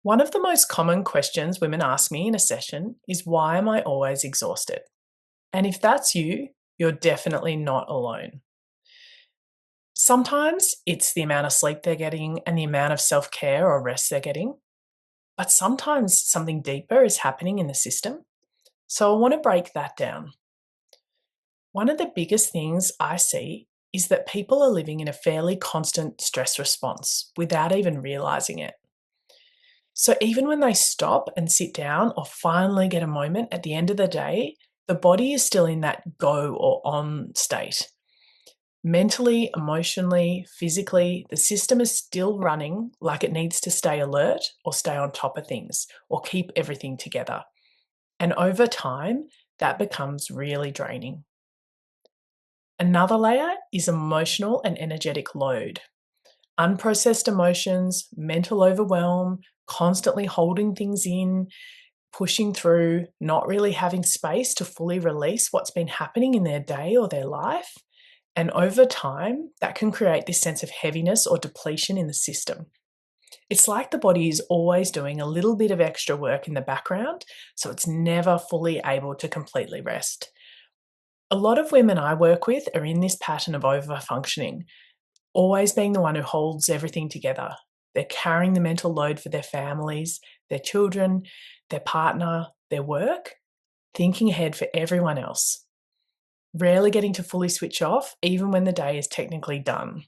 One of the most common questions women ask me in a session is, why am I always exhausted? And if that's you, you're definitely not alone. Sometimes it's the amount of sleep they're getting and the amount of self care or rest they're getting, but sometimes something deeper is happening in the system. So I want to break that down. One of the biggest things I see is that people are living in a fairly constant stress response without even realizing it. So even when they stop and sit down or finally get a moment at the end of the day, the body is still in that go or on state. Mentally, emotionally, physically, the system is still running like it needs to stay alert or stay on top of things or keep everything together. And over time, that becomes really draining. Another layer is emotional and energetic load. Unprocessed emotions, mental overwhelm, constantly holding things in, pushing through, not really having space to fully release what's been happening in their day or their life. And over time, that can create this sense of heaviness or depletion in the system. It's like the body is always doing a little bit of extra work in the background, so it's never fully able to completely rest. A lot of women I work with are in this pattern of overfunctioning, always being the one who holds everything together. They're carrying the mental load for their families, their children, their partner, their work, thinking ahead for everyone else. Rarely getting to fully switch off, even when the day is technically done.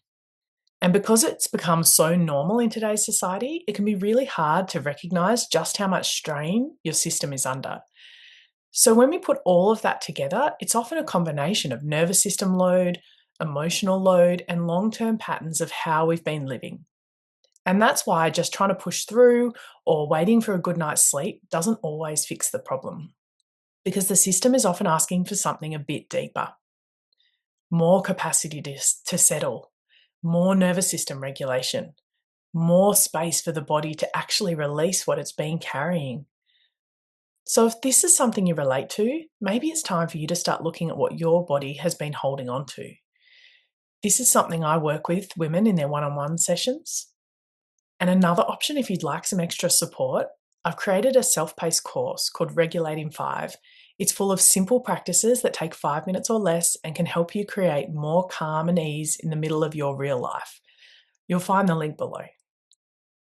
And because it's become so normal in today's society, it can be really hard to recognize just how much strain your system is under. So when we put all of that together, it's often a combination of nervous system load, emotional load, and long-term patterns of how we've been living. And that's why just trying to push through or waiting for a good night's sleep doesn't always fix the problem, because the system is often asking for something a bit deeper. More capacity to settle, more nervous system regulation, more space for the body to actually release what it's been carrying. So if this is something you relate to, maybe it's time for you to start looking at what your body has been holding on to. This is something I work with women in their one-on-one sessions. And another option, if you'd like some extra support, I've created a self-paced course called Regulate in 5. It's full of simple practices that take 5 minutes or less and can help you create more calm and ease in the middle of your real life. You'll find the link below.